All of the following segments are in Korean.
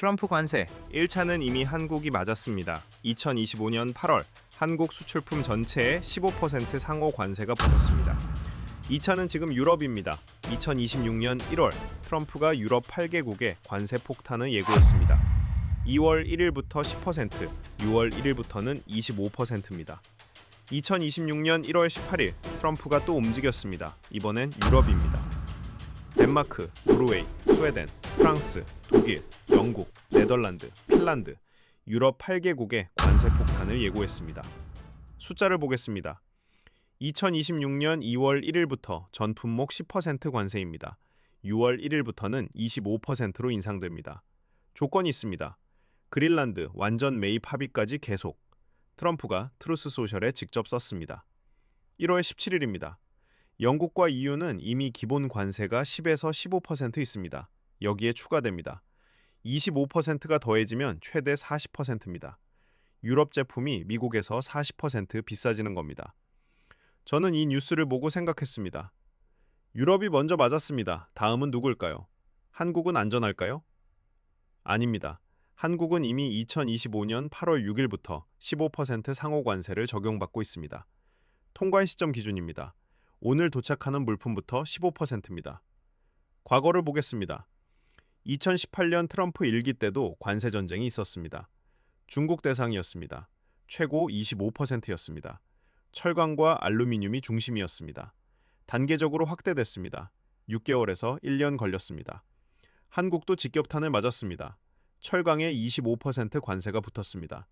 트럼프 관세. 1차는 이미 한국이 맞았습니다. 2025년 8월 한국 수출품 전체에 15% 상호 관세가 붙었습니다. 2차는 지금 유럽입니다. 2026년 1월 트럼프가 유럽 8개국에 관세 폭탄을 예고했습니다. 2월 1일부터 10%, 6월 1일부터는 25%입니다. 2026년 1월 18일 트럼프가 또 움직였습니다. 이번엔 유럽입니다. 덴마크, 노르웨이, 스웨덴, 프랑스, 독일, 영국, 네덜란드, 핀란드, 유럽 8개국에 관세 폭탄을 예고했습니다. 숫자를 보겠습니다. 2026년 2월 1일부터 전 품목 10% 관세입니다. 6월 1일부터는 25%로 인상됩니다. 조건이 있습니다. 그린란드 완전 매입 합의까지 계속. 트럼프가 트루스 소셜에 직접 썼습니다. 1월 17일입니다. 영국과 EU는 이미 기본 관세가 10에서 15% 있습니다. 여기에 추가됩니다. 25%가 더해지면 최대 40%입니다. 유럽 제품이 미국에서 40% 비싸지는 겁니다. 저는 이 뉴스를 보고 생각했습니다. 유럽이 먼저 맞았습니다. 다음은 누굴까요? 한국은 안전할까요? 아닙니다. 한국은 이미 2025년 8월 6일부터 15% 상호 관세를 적용받고 있습니다. 통관 시점 기준입니다. 오늘 도착하는 물품부터 15%입니다. 과거를 보겠습니다. 2018년 트럼프 일기 때도 관세 전쟁이 있었습니다. 중국 대상이었습니다. 최고 25%였습니다. 철강과 알루미늄이 중심이었습니다. 단계적으로 확대됐습니다. 6개월에서 1년 걸렸습니다. 한국도 직격탄을 맞았습니다. 철강에 25% 관세가 붙었습니다.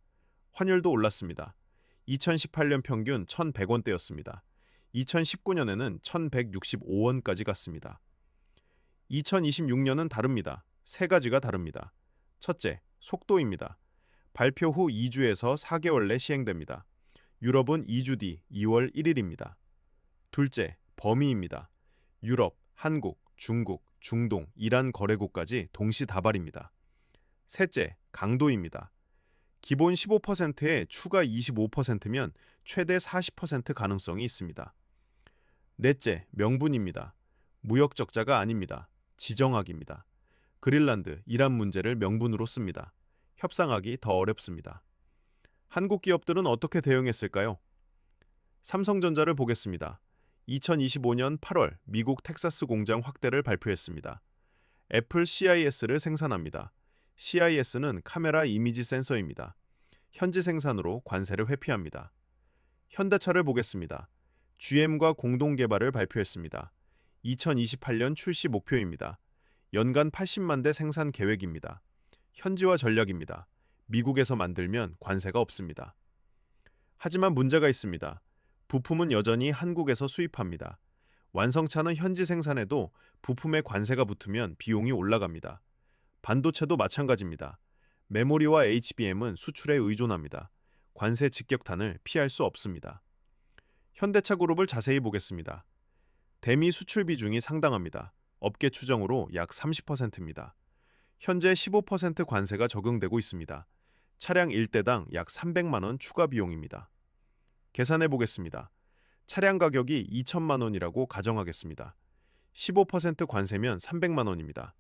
환율도 올랐습니다. 2018년 평균 1,100원대였습니다. 2019년에는 1,165원까지 갔습니다. 2026년은 다릅니다. 세 가지가 다릅니다. 첫째, 속도입니다. 발표 후 2주에서 4개월 내 시행됩니다. 유럽은 2주 뒤 2월 1일입니다. 둘째, 범위입니다. 유럽, 한국, 중국, 중동, 이란 거래국까지 동시다발입니다. 셋째, 강도입니다. 기본 15%에 추가 25%면 최대 40% 가능성이 있습니다. 넷째, 명분입니다. 무역 적자가 아닙니다. 지정학입니다. 그린란드, 이란 문제를 명분으로 씁니다. 협상하기 더 어렵습니다. 한국 기업들은 어떻게 대응했을까요? 삼성전자를 보겠습니다. 2025년 8월 미국 텍사스 공장 확대를 발표했습니다. 애플 CIS를 생산합니다. CIS는 카메라 이미지 센서입니다. 현지 생산으로 관세를 회피합니다. 현대차를 보겠습니다. GM과 공동 개발을 발표했습니다. 2028년 출시 목표입니다. 연간 80만 대 생산 계획입니다. 현지화 전략입니다. 미국에서 만들면 관세가 없습니다. 하지만 문제가 있습니다. 부품은 여전히 한국에서 수입합니다. 완성차는 현지 생산해도 부품에 관세가 붙으면 비용이 올라갑니다. 반도체도 마찬가지입니다. 메모리와 HBM은 수출에 의존합니다. 관세 직격탄을 피할 수 없습니다. 현대차 그룹을 자세히 보겠습니다. 대미 수출 비중이 상당합니다. 업계 추정으로 약 30%입니다. 현재 15% 관세가 적용되고 있습니다. 차량 1대당 약 300만 원 추가 비용입니다. 계산해 보겠습니다. 차량 가격이 2천만 원이라고 가정하겠습니다. 15% 관세면 300만 원입니다.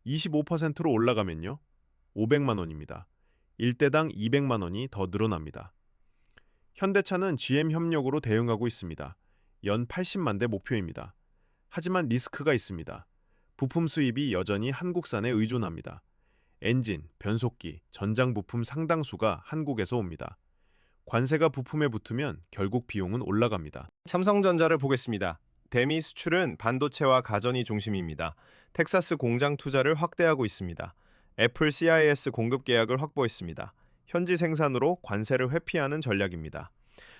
25%로 올라가면요? 500만 원입니다. 1대당 200만 원이 더 늘어납니다. 현대차는 GM 협력으로 대응하고 있습니다. 연 80만 대 목표입니다. 하지만 리스크가 있습니다. 부품 수입이 여전히 한국산에 의존합니다. 엔진, 변속기, 전장 부품 상당수가 한국에서 옵니다. 관세가 부품에 붙으면 결국 비용은 올라갑니다. 삼성전자를 보겠습니다. 대미 수출은 반도체와 가전이 중심입니다. 텍사스 공장 투자를 확대하고 있습니다. 애플 CIS 공급 계약을 확보했습니다. 현지 생산으로 관세를 회피하는 전략입니다.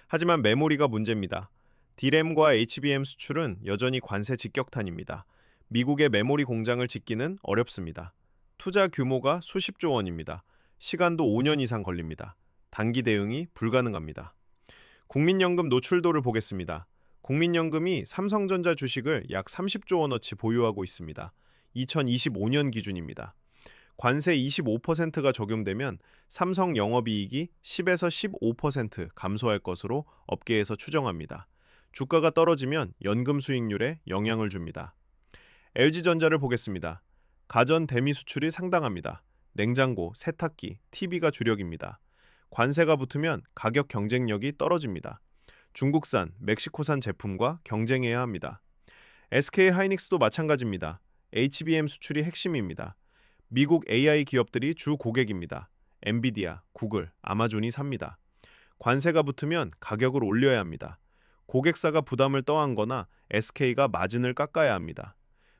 하지만 메모리가 문제입니다. D램과 HBM 수출은 여전히 관세 직격탄입니다. 미국의 메모리 공장을 짓기는 어렵습니다. 투자 규모가 수십조 원입니다. 시간도 5년 이상 걸립니다. 단기 대응이 불가능합니다. 국민연금 노출도를 보겠습니다. 국민연금이 삼성전자 주식을 약 30조 원어치 보유하고 있습니다. 2025년 기준입니다. 관세 25%가 적용되면 삼성 영업이익이 10에서 15% 감소할 것으로 업계에서 추정합니다. 주가가 떨어지면 연금 수익률에 영향을 줍니다. LG전자를 보겠습니다. 가전 대미 수출이 상당합니다. 냉장고, 세탁기, TV가 주력입니다. 관세가 붙으면 가격 경쟁력이 떨어집니다. 중국산, 멕시코산 제품과 경쟁해야 합니다. SK 하이닉스도 마찬가지입니다. HBM 수출이 핵심입니다. 미국 AI 기업들이 주 고객입니다. 엔비디아, 구글, 아마존이 삽니다. 관세가 붙으면 가격을 올려야 합니다. 고객사가 부담을 떠안거나 SK가 마진을 깎아야 합니다.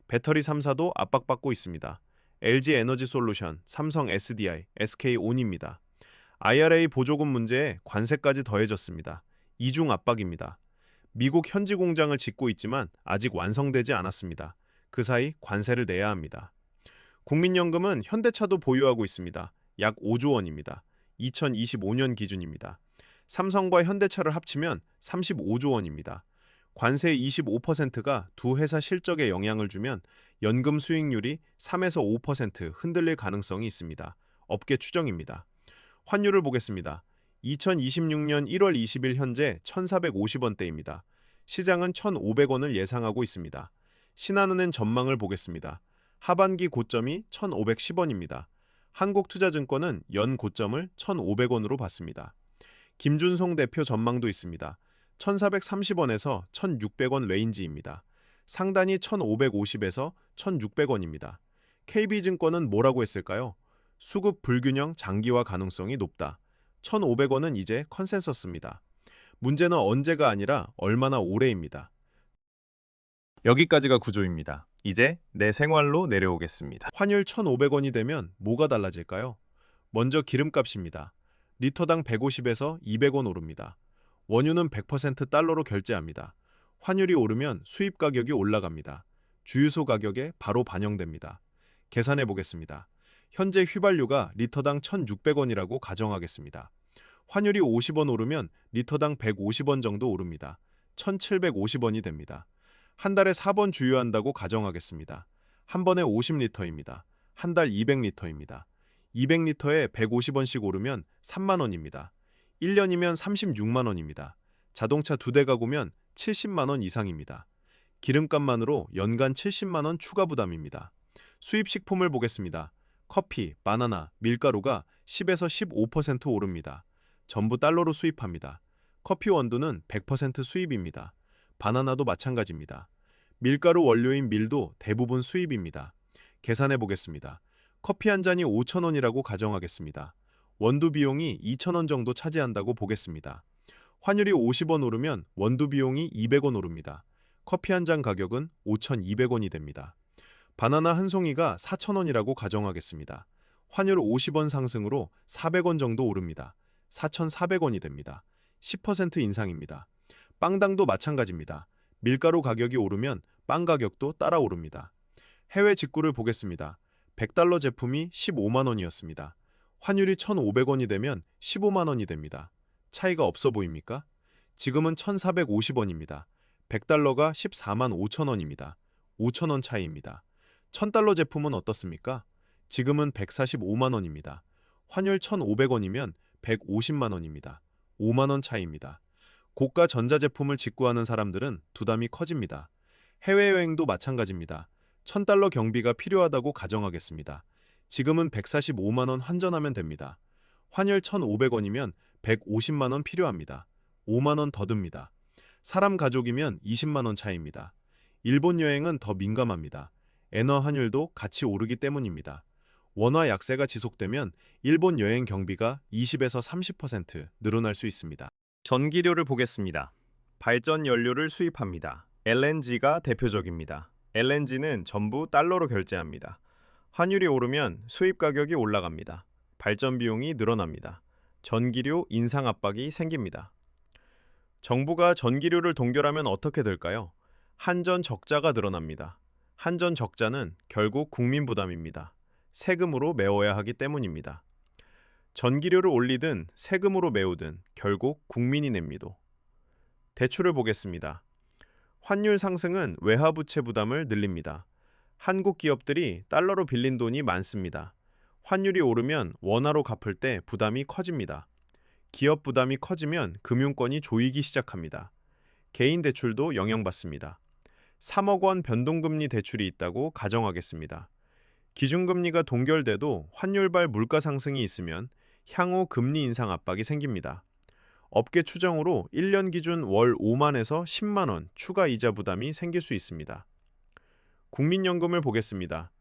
배터리 3사도 압박받고 있습니다. LG 에너지 솔루션, 삼성 SDI, SK온입니다. IRA 보조금 문제에 관세까지 더해졌습니다. 이중 압박입니다. 미국 현지 공장을 짓고 있지만 아직 완성되지 않았습니다. 그 사이 관세를 내야 합니다. 국민연금은 현대차도 보유하고 있습니다. 약 5조 원입니다. 2025년 기준입니다. 삼성과 현대차를 합치면 35조 원입니다. 관세 25%가 두 회사 실적에 영향을 주면 연금 수익률이 3에서 5% 흔들릴 가능성이 있습니다. 업계 추정입니다. 환율을 보겠습니다. 2026년 1월 20일 현재 1,450원대입니다. 시장은 1,500원을 예상하고 있습니다. 신한은행 전망을 보겠습니다. 하반기 고점이 1,510원입니다. 한국투자증권은 연 고점을 1,500원으로 봤습니다. 김준송 대표 전망도 있습니다. 1,430원에서 1,600원 레인지입니다. 상단이 1,550에서 1,600원입니다. KB증권은 뭐라고 했을까요? 수급 불균형 장기화 가능성이 높다. 1,500원은 이제 컨센서스입니다. 문제는 언제가 아니라 얼마나 오래입니다. 여기까지가 구조입니다. 이제 내 생활로 내려오겠습니다. 환율 1,500원이 되면 뭐가 달라질까요? 먼저 기름값입니다. 리터당 150에서 200원 오릅니다. 원유는 100% 달러로 결제합니다. 환율이 오르면 수입 가격이 올라갑니다. 주유소 가격에 바로 반영됩니다. 계산해 보겠습니다. 현재 휘발유가 리터당 1,600원이라고 가정하겠습니다. 환율이 50원 오르면 리터당 150원 정도 오릅니다. 1,750원이 됩니다. 한 달에 4번 주유한다고 가정하겠습니다. 한 번에 50리터입니다. 한 달 200리터입니다. 200리터에 150원씩 오르면 3만 원입니다. 1년이면 36만 원입니다. 자동차 2대 가구면 70만 원 이상입니다. 기름값만으로 연간 70만 원 추가 부담입니다. 수입 식품을 보겠습니다. 커피, 바나나, 밀가루가 10에서 15% 오릅니다. 전부 달러로 수입합니다. 커피 원두는 100% 수입입니다. 바나나도 마찬가지입니다. 밀가루 원료인 밀도 대부분 수입입니다. 계산해 보겠습니다. 커피 한 잔이 5,000원이라고 가정하겠습니다. 원두 비용이 2,000원 정도 차지한다고 보겠습니다. 환율이 50원 오르면 원두 비용이 200원 오릅니다. 커피 한 잔 가격은 5,200원이 됩니다. 바나나 한 송이가 4,000원이라고 가정하겠습니다. 환율 50원 상승으로 400원 정도 오릅니다. 4,400원이 됩니다. 10% 인상입니다. 빵당도 마찬가지입니다. 밀가루 가격이 오르면 빵 가격도 따라 오릅니다. 해외 직구를 보겠습니다. 100달러 제품이 15만 원이었습니다. 환율이 1,500원이 되면 15만 원이 됩니다. 차이가 없어 보입니까? 지금은 1,450원입니다. 100달러가 14만 5천 원입니다. 5천 원 차이입니다. 1,000달러 제품은 어떻습니까? 지금은 145만 원입니다. 환율 1,500원이면 150만 원입니다. 5만 원 차이입니다. 고가 전자제품을 직구하는 사람들은 부담이 커집니다. 해외여행도 마찬가지입니다. 1,000달러 경비가 필요하다고 가정하겠습니다. 지금은 145만 원 환전하면 됩니다. 환율 1,500원이면 150만 원 필요합니다. 5만 원 더 듭니다. 사람 가족이면 20만 원 차이입니다. 일본 여행은 더 민감합니다. 엔화 환율도 같이 오르기 때문입니다. 원화 약세가 지속되면 일본 여행 경비가 20에서 30% 늘어날 수 있습니다. 전기료를 보겠습니다. 발전 연료를 수입합니다. LNG가 대표적입니다. LNG는 전부 달러로 결제합니다. 환율이 오르면 수입 가격이 올라갑니다. 발전 비용이 늘어납니다. 전기료 인상 압박이 생깁니다. 정부가 전기료를 동결하면 어떻게 될까요? 한전 적자가 늘어납니다. 한전 적자는 결국 국민 부담입니다. 세금으로 메워야 하기 때문입니다. 전기료를 올리든 세금으로 메우든 결국 국민이 냅니다. 대출을 보겠습니다. 환율 상승은 외화부채 부담을 늘립니다. 한국 기업들이 달러로 빌린 돈이 많습니다. 환율이 오르면 원화로 갚을 때 부담이 커집니다. 기업 부담이 커지면 금융권이 조이기 시작합니다. 개인 대출도 영향받습니다. 3억 원 변동금리 대출이 있다고 가정하겠습니다. 기준금리가 동결돼도 환율발 물가 상승이 있으면 향후 금리 인상 압박이 생깁니다. 업계 추정으로 1년 기준 월 5만에서 10만 원 추가 이자 부담이 생길 수 있습니다. 국민연금을 보겠습니다.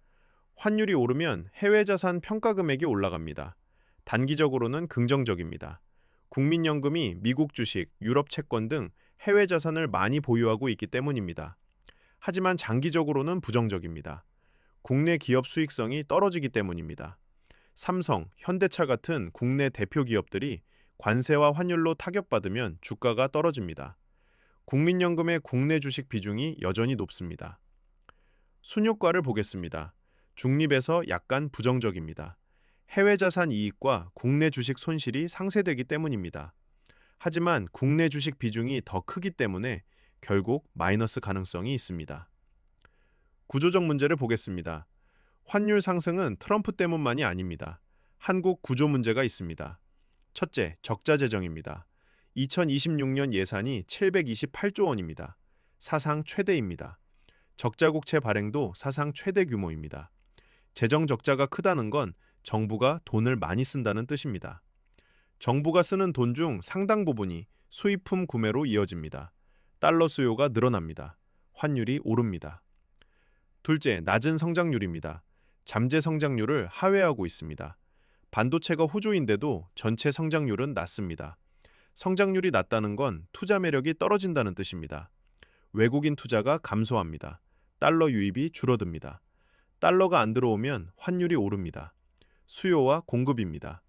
환율이 오르면 해외 자산 평가 금액이 올라갑니다. 단기적으로는 긍정적입니다. 국민연금이 미국 주식, 유럽 채권 등 해외 자산을 많이 보유하고 있기 때문입니다. 하지만 장기적으로는 부정적입니다. 국내 기업 수익성이 떨어지기 때문입니다. 삼성, 현대차 같은 국내 대표 기업들이 관세와 환율로 타격받으면 주가가 떨어집니다. 국민연금의 국내 주식 비중이 여전히 높습니다. 순효과를 보겠습니다. 중립에서 약간 부정적입니다. 해외 자산 이익과 국내 주식 손실이 상쇄되기 때문입니다. 하지만 국내 주식 비중이 더 크기 때문에 결국 마이너스 가능성이 있습니다. 구조적 문제를 보겠습니다. 환율 상승은 트럼프 때문만이 아닙니다. 한국 구조 문제가 있습니다. 첫째, 적자 재정입니다. 2026년 예산이 728조 원입니다. 사상 최대입니다. 적자국채 발행도 사상 최대 규모입니다. 재정 적자가 크다는 건 정부가 돈을 많이 쓴다는 뜻입니다. 정부가 쓰는 돈 중 상당 부분이 수입품 구매로 이어집니다. 달러 수요가 늘어납니다. 환율이 오릅니다. 둘째, 낮은 성장률입니다. 잠재 성장률을 하회하고 있습니다. 반도체가 호조인데도 전체 성장률은 낮습니다. 성장률이 낮다는 건 투자 매력이 떨어진다는 뜻입니다. 외국인 투자가 감소합니다. 달러 유입이 줄어듭니다. 달러가 안 들어오면 환율이 오릅니다. 수요와 공급입니다.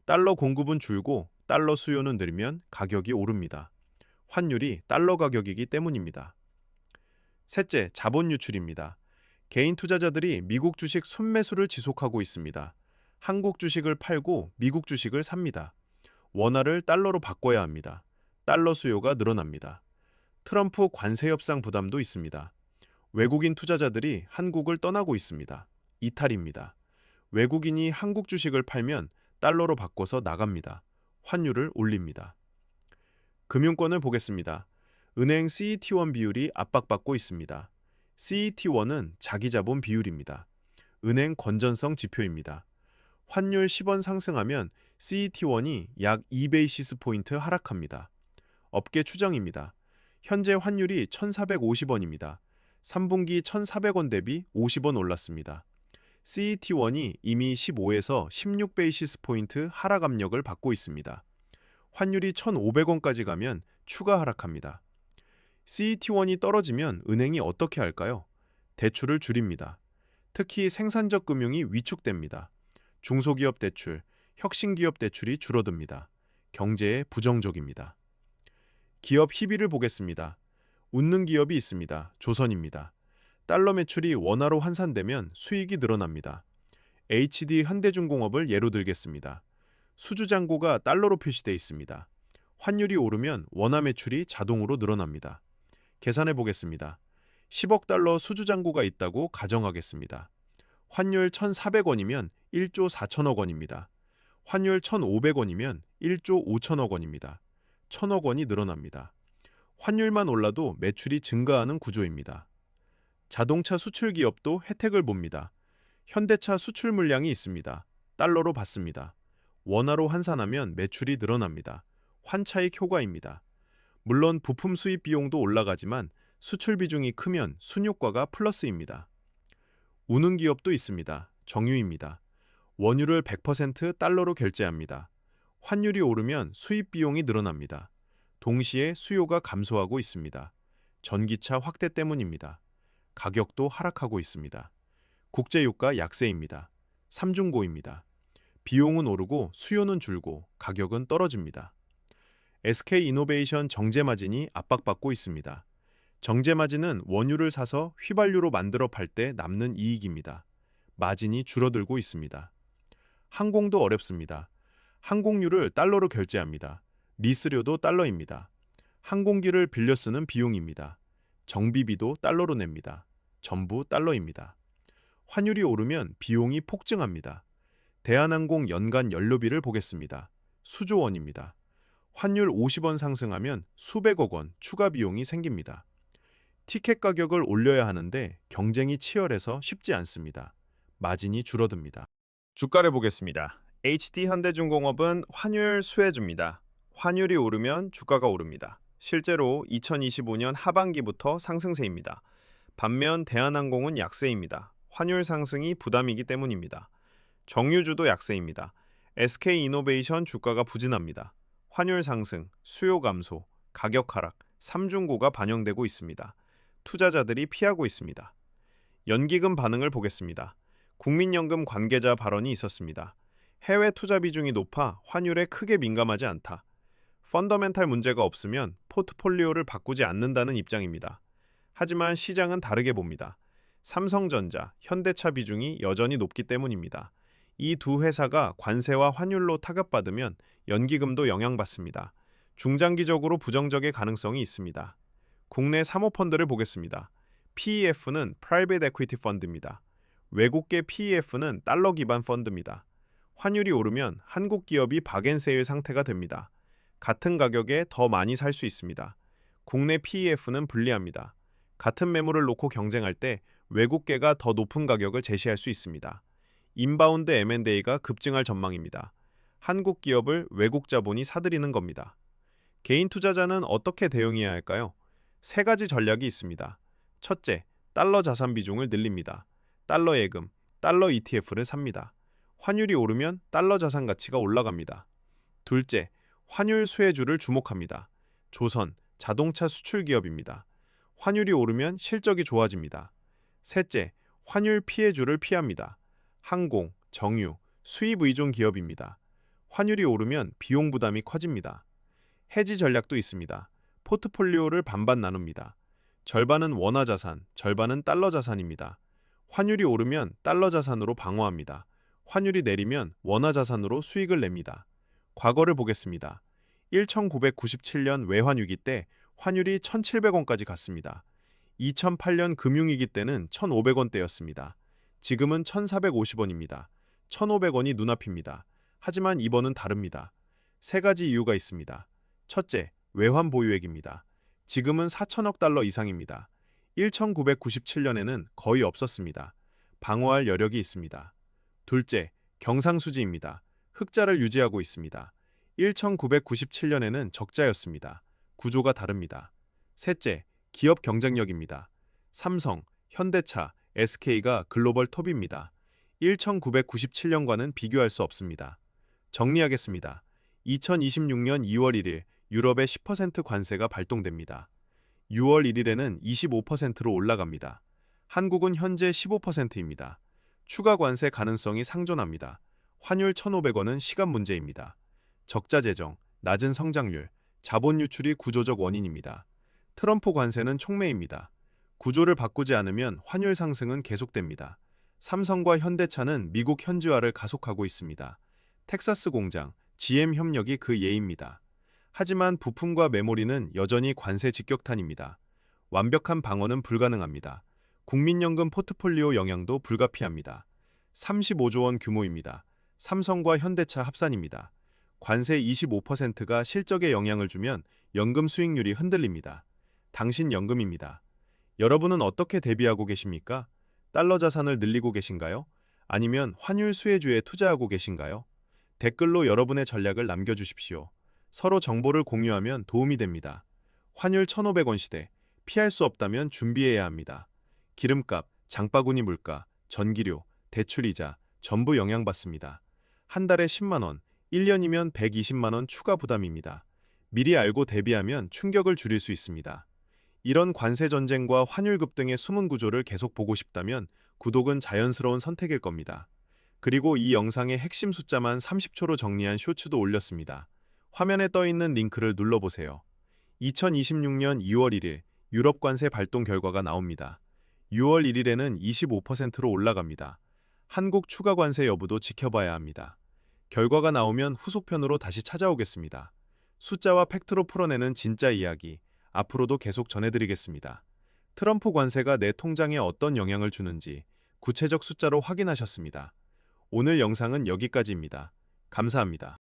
달러 공급은 줄고 달러 수요는 늘면 가격이 오릅니다. 환율이 달러 가격이기 때문입니다. 셋째, 자본 유출입니다. 개인 투자자들이 미국 주식 순매수를 지속하고 있습니다. 한국 주식을 팔고 미국 주식을 삽니다. 원화를 달러로 바꿔야 합니다. 달러 수요가 늘어납니다. 트럼프 관세 협상 부담도 있습니다. 외국인 투자자들이 한국을 떠나고 있습니다. 이탈입니다. 외국인이 한국 주식을 팔면 달러로 바꿔서 나갑니다. 환율을 올립니다. 금융권을 보겠습니다. 은행 CET1 비율이 압박받고 있습니다. CET1은 자기자본 비율입니다. 은행 건전성 지표입니다. 환율 10원 상승하면 CET1이 약 2베이시스 포인트 하락합니다. 업계 추정입니다. 현재 환율이 1,450원입니다. 3분기 1,400원 대비 50원 올랐습니다. CET1이 이미 15에서 16베이시스 포인트 하락 압력을 받고 있습니다. 환율이 1,500원까지 가면 추가 하락합니다. CET1이 떨어지면 은행이 어떻게 할까요? 대출을 줄입니다. 특히 생산적 금융이 위축됩니다. 중소기업 대출, 혁신기업 대출이 줄어듭니다. 경제에 부정적입니다. 기업 희비를 보겠습니다. 웃는 기업이 있습니다. 조선입니다. 달러 매출이 원화로 환산되면 수익이 늘어납니다. HD 현대중공업을 예로 들겠습니다. 수주잔고가 달러로 표시되어 있습니다. 환율이 오르면 원화 매출이 자동으로 늘어납니다. 계산해 보겠습니다. 10억 달러 수주잔고가 있다고 가정하겠습니다. 환율 1,400원이면 1조 4천억 원입니다. 환율 1,500원이면 1조 5천억 원입니다. 1,000억 원이 늘어납니다. 환율만 올라도 매출이 증가하는 구조입니다. 자동차 수출 기업도 혜택을 봅니다. 현대차 수출 물량이 있습니다. 달러로 받습니다. 원화로 환산하면 매출이 늘어납니다. 환차익 효과입니다. 물론 부품 수입 비용도 올라가지만 수출 비중이 크면 순효과가 플러스입니다. 우는 기업도 있습니다. 정유입니다. 원유를 100% 달러로 결제합니다. 환율이 오르면 수입 비용이 늘어납니다. 동시에 수요가 감소하고 있습니다. 전기차 확대 때문입니다. 가격도 하락하고 있습니다. 국제유가 약세입니다. 삼중고입니다. 비용은 오르고 수요는 줄고 가격은 떨어집니다. SK이노베이션 정제마진이 압박받고 있습니다. 정제마진은 원유를 사서 휘발유로 만들어 팔 때 남는 이익입니다. 마진이 줄어들고 있습니다. 항공도 어렵습니다. 항공료를 달러로 결제합니다. 리스료도 달러입니다. 항공기를 빌려 쓰는 비용입니다. 정비비도 달러로 냅니다. 전부 달러입니다. 환율이 오르면 비용이 폭증합니다. 대한항공 연간 연료비를 보겠습니다. 수조 원입니다. 환율 50원 상승하면 수백억 원 추가 비용이 생깁니다. 티켓 가격을 올려야 하는데 경쟁이 치열해서 쉽지 않습니다. 마진이 줄어듭니다. 주가를 보겠습니다. HD 현대중공업은 환율 수혜주입니다. 환율이 오르면 주가가 오릅니다. 실제로 2025년 하반기부터 상승세입니다. 반면 대한항공은 약세입니다. 환율 상승이 부담이기 때문입니다. 정유주도 약세입니다. SK이노베이션 주가가 부진합니다. 환율 상승, 수요 감소, 가격 하락, 삼중고가 반영되고 있습니다. 투자자들이 피하고 있습니다. 연기금 반응을 보겠습니다. 국민연금 관계자 발언이 있었습니다. 해외 투자 비중이 높아 환율에 크게 민감하지 않다. 펀더멘탈 문제가 없으면 포트폴리오를 바꾸지 않는다는 입장입니다. 하지만 시장은 다르게 봅니다. 삼성전자, 현대차 비중이 여전히 높기 때문입니다. 이 두 회사가 관세와 환율로 타격받으면 연기금도 영향받습니다. 중장기적으로 부정적의 가능성이 있습니다. 국내 사모펀드를 보겠습니다. PEF는 Private Equity 펀드입니다. 외국계 PEF는 달러 기반 펀드입니다. 환율이 오르면 한국 기업이 박앤세일 상태가 됩니다. 같은 가격에 더 많이 살 수 있습니다. 국내 PEF는 불리합니다. 같은 매물을 놓고 경쟁할 때 외국계가 더 높은 가격을 제시할 수 있습니다. 인바운드 M&A가 급증할 전망입니다. 한국 기업을 외국 자본이 사들이는 겁니다. 개인 투자자는 어떻게 대응해야 할까요? 세 가지 전략이 있습니다. 첫째, 달러 자산 비중을 늘립니다. 달러 예금, 달러 ETF를 삽니다. 환율이 오르면 달러 자산 가치가 올라갑니다. 둘째, 환율 수혜주를 주목합니다. 조선, 자동차 수출 기업입니다. 환율이 오르면 실적이 좋아집니다. 셋째, 환율 피해주를 피합니다. 항공, 정유, 수입 의존 기업입니다. 환율이 오르면 비용 부담이 커집니다. 해지 전략도 있습니다. 포트폴리오를 반반 나눕니다. 절반은 원화 자산, 절반은 달러 자산입니다. 환율이 오르면 달러 자산으로 방어합니다. 환율이 내리면 원화 자산으로 수익을 냅니다. 과거를 보겠습니다. 1997년 외환위기 때 환율이 1,700원까지 갔습니다. 2008년 금융위기 때는 1,500원대였습니다. 지금은 1,450원입니다. 1,500원이 눈앞입니다. 하지만 이번은 다릅니다. 세 가지 이유가 있습니다. 첫째, 외환 보유액입니다. 지금은 4천억 달러 이상입니다. 1997년에는 거의 없었습니다. 방어할 여력이 있습니다. 둘째, 경상수지입니다. 흑자를 유지하고 있습니다. 1997년에는 적자였습니다. 구조가 다릅니다. 셋째, 기업 경쟁력입니다. 삼성, 현대차, SK가 글로벌 톱입니다. 1997년과는 비교할 수 없습니다. 정리하겠습니다. 2026년 2월 1일 유럽의 10% 관세가 발동됩니다. 6월 1일에는 25%로 올라갑니다. 한국은 현재 15%입니다. 추가 관세 가능성이 상존합니다. 환율 1,500원은 시간 문제입니다. 적자 재정, 낮은 성장률, 자본 유출이 구조적 원인입니다. 트럼프 관세는 촉매입니다. 구조를 바꾸지 않으면 환율 상승은 계속됩니다. 삼성과 현대차는 미국 현지화를 가속하고 있습니다. 텍사스 공장, GM 협력이 그 예입니다. 하지만 부품과 메모리는 여전히 관세 직격탄입니다. 완벽한 방어는 불가능합니다. 국민연금 포트폴리오 영향도 불가피합니다. 35조 원 규모입니다. 삼성과 현대차 합산입니다. 관세 25%가 실적에 영향을 주면 연금 수익률이 흔들립니다. 당신 연금입니다. 여러분은 어떻게 대비하고 계십니까? 달러 자산을 늘리고 계신가요? 아니면 환율 수혜주에 투자하고 계신가요? 댓글로 여러분의 전략을 남겨주십시오. 서로 정보를 공유하면 도움이 됩니다. 환율 1,500원 시대, 피할 수 없다면 준비해야 합니다. 기름값, 장바구니 물가, 전기료, 대출이자 전부 영향받습니다. 한 달에 10만 원, 1년이면 120만 원 추가 부담입니다. 미리 알고 대비하면 충격을 줄일 수 있습니다. 이런 관세 전쟁과 환율 급등의 숨은 구조를 계속 보고 싶다면 구독은 자연스러운 선택일 겁니다. 그리고 이 영상의 핵심 숫자만 30초로 정리한 쇼츠도 올렸습니다. 화면에 떠 있는 링크를 눌러보세요. 2026년 2월 1일 유럽 관세 발동 결과가 나옵니다. 6월 1일에는 25%로 올라갑니다. 한국 추가 관세 여부도 지켜봐야 합니다. 결과가 나오면 후속편으로 다시 찾아오겠습니다. 숫자와 팩트로 풀어내는 진짜 이야기, 앞으로도 계속 전해드리겠습니다. 트럼프 관세가 내 통장에 어떤 영향을 주는지 구체적 숫자로 확인하셨습니다. 오늘 영상은 여기까지입니다. 감사합니다.